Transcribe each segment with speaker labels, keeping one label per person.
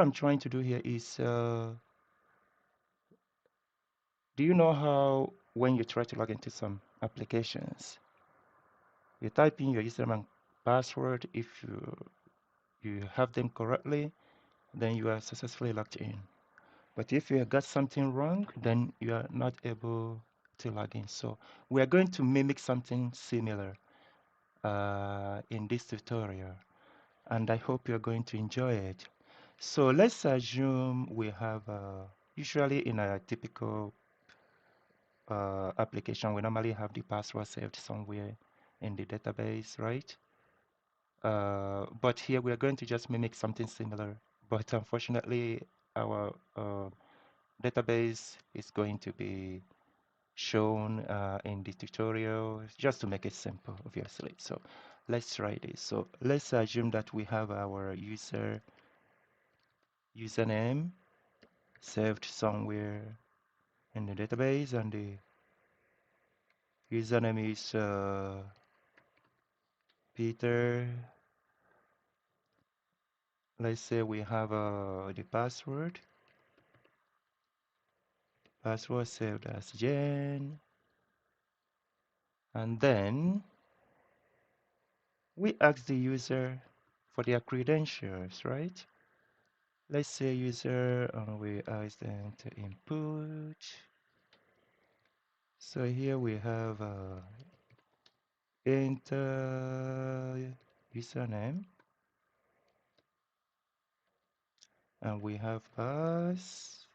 Speaker 1: I'm trying to do here is, do you know how when you try to log into some applications, you type in your username and password, if you have them correctly, then you are successfully logged in. But if you got something wrong, then you are not able to log in. So we are going to mimic something similar in this tutorial, and I hope you're going to enjoy it. So let's assume we have, usually in a typical application, we normally have the password saved somewhere in the database, right? But here we are going to just mimic something similar. But unfortunately, our database is going to be shown in the tutorial just to make it simple, obviously. So let's try this. So let's assume that we have our username saved somewhere in the database, and the username is Peter. Let's say we have the password saved as Jen, and then we ask the user for their credentials, right? Let's say user, we ask them to input. So here we have enter username, and we have password.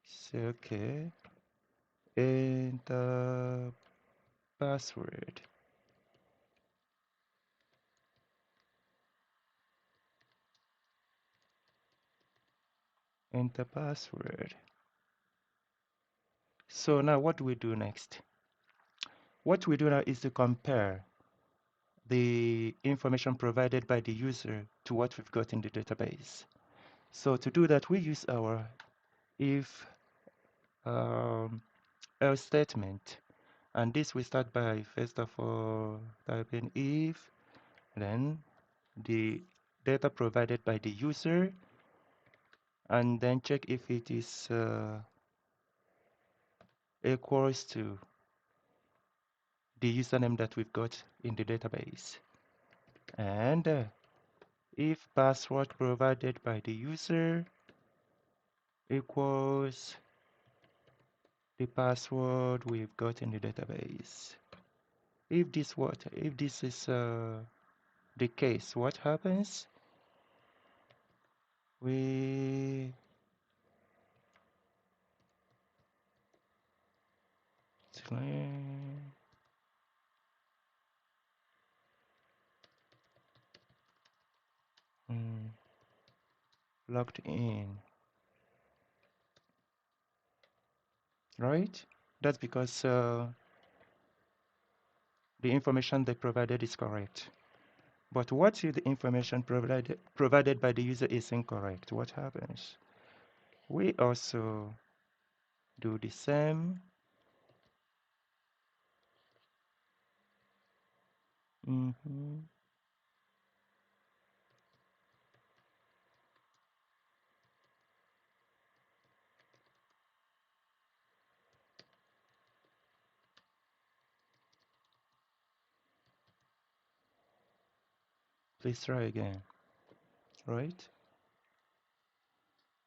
Speaker 1: So okay, enter password. Enter password. So now what do we do next? What we do now is to compare the information provided by the user to what we've got in the database. So to do that, we use our if else statement. And this we start by, first of all, typing if, then the data provided by the user, and then check if it is equals to the username that we've got in the database. And if password provided by the user equals the password we've got in the database. If this is the case, what happens? We mm, logged in, right? That's because the information they provided is correct. But what if the information provided by the user is incorrect? What happens? We also do the same. Please try again, right?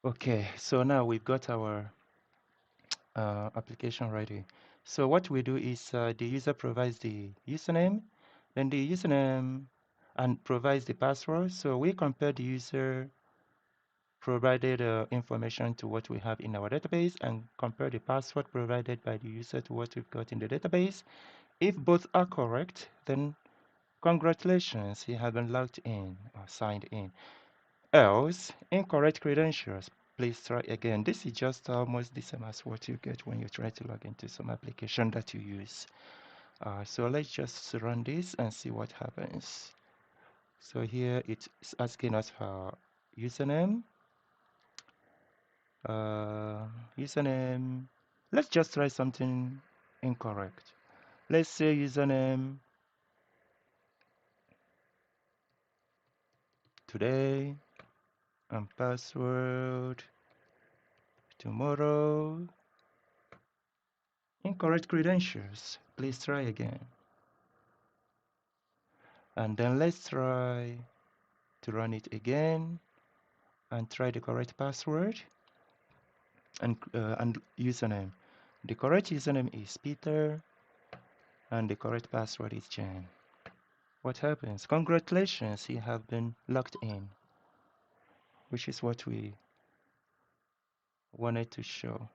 Speaker 1: Okay, so now we've got our application ready. So what we do is the user provides the username, then the username and provides the password. So we compare the user provided information to what we have in our database and compare the password provided by the user to what we've got in the database. If both are correct, then congratulations, you have been logged in or signed in. Else, incorrect credentials. Please try again. This is just almost the same as what you get when you try to log into some application that you use. So let's just run this and see what happens. So here it's asking us for username. Uh, username. Let's just try something incorrect. Let's say username today, and password tomorrow. Incorrect credentials. Please try again. And then let's try to run it again and try the correct password and username. The correct username is Peter and the correct password is Jen. What happens? Congratulations, you have been logged in, which is what we wanted to show.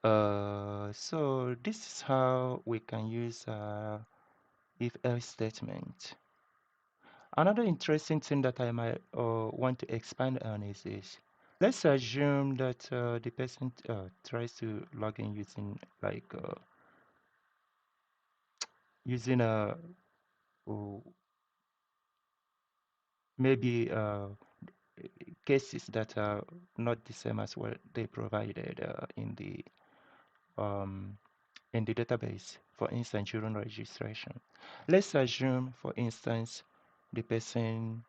Speaker 1: So this is how we can use if-else statement. Another interesting thing that I might want to expand on is this. Let's assume that the person tries to log in using using a maybe cases that are not the same as what they provided um, in the database. For instance, during registration, let's assume, for instance, the person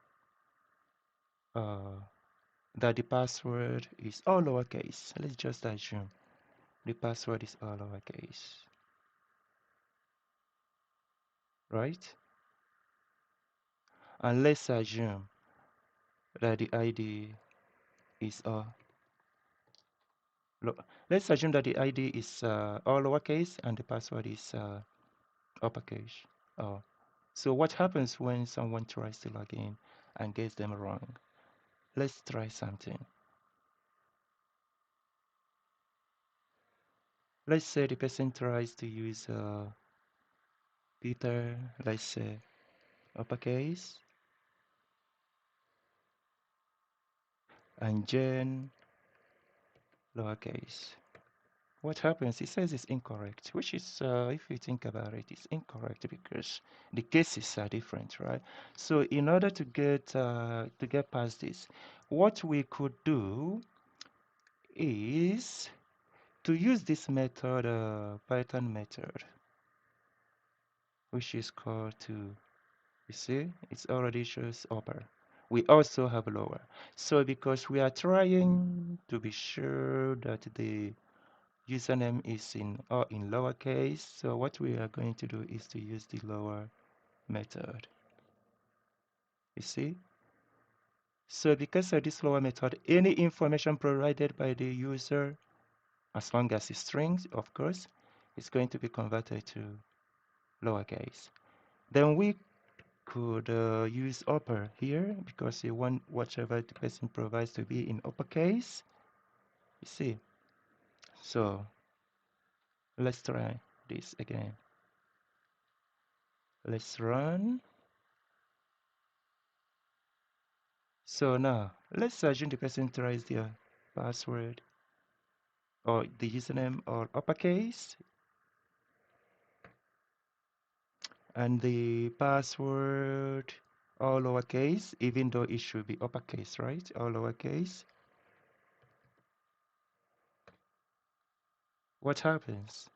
Speaker 1: that the password is all lowercase. Let's just assume the password is all lowercase, right? And let's assume that the ID is let's assume that the ID is all lowercase and the password is uppercase. Oh, so what happens when someone tries to log in and gets them wrong? Let's try something. Let's say the person tries to use Peter, let's say uppercase, and Jane lowercase. What happens? It says it's incorrect, which is, if you think about it, it's incorrect because the cases are different, right? So in order to get past this, what we could do is to use this method, Python method, which is called to, you see, it's already shows upper. We also have lower. So because we are trying to be sure that the username is in lowercase, so what we are going to do is to use the lower method. You see? So because of this lower method, any information provided by the user, as long as it's strings, of course, is going to be converted to lowercase. Then we could use upper here because you want whatever the person provides to be in uppercase. You see? So let's try this again. Let's run. So now let's assume the person tries their password or the username or uppercase and the password all lowercase, even though it should be uppercase, right? All lowercase. What happens?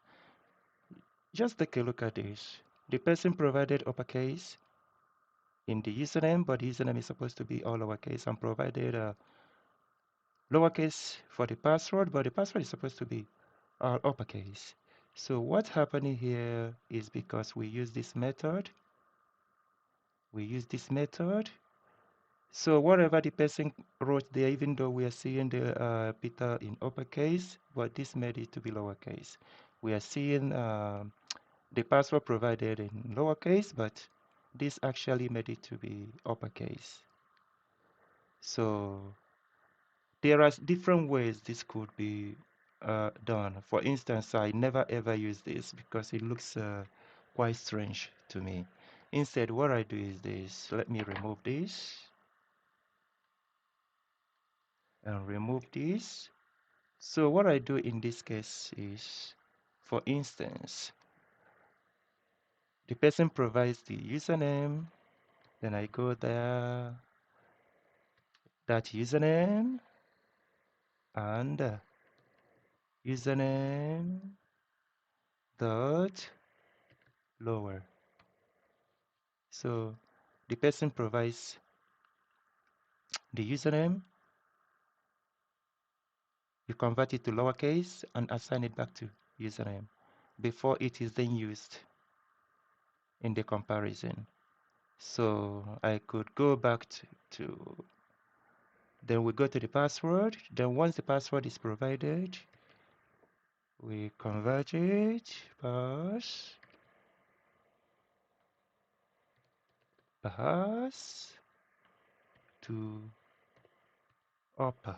Speaker 1: Just take a look at this. The person provided uppercase in the username, but the username is supposed to be all lowercase, and provided lowercase for the password, but the password is supposed to be all uppercase. So what's happening here is because we use this method, so whatever the person wrote there, even though we are seeing the Peter in uppercase, but this made it to be lowercase. We are seeing the password provided in lowercase, but this actually made it to be uppercase. So there are different ways this could be done. For instance, I never ever use this because it looks quite strange to me. Instead, what I do is this. Let me remove this and remove this. So what I do in this case is, for instance, the person provides the username, then I go there, that username, and username dot lower. So the person provides the username, you convert it to lowercase and assign it back to username before it is then used in the comparison. So I could go back to then we go to the password. Then once the password is provided, we convert it pass to upper.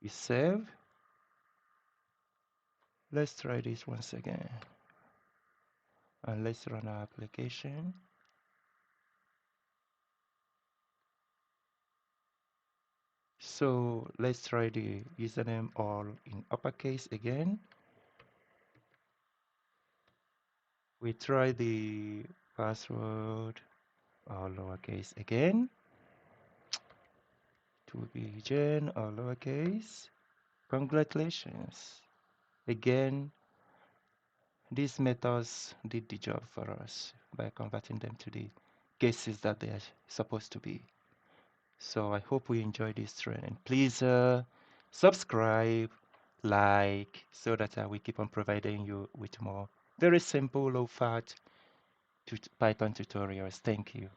Speaker 1: We save. Let's try this once again. And let's run our application. So let's try the username all in uppercase again. We try the password all lowercase again. To be Jen all lowercase. Congratulations. Again, these methods did the job for us by converting them to the cases that they are supposed to be. So I hope you enjoy this training. Please subscribe, like, so that we keep on providing you with more very simple, low-fat Python tutorials. Thank you.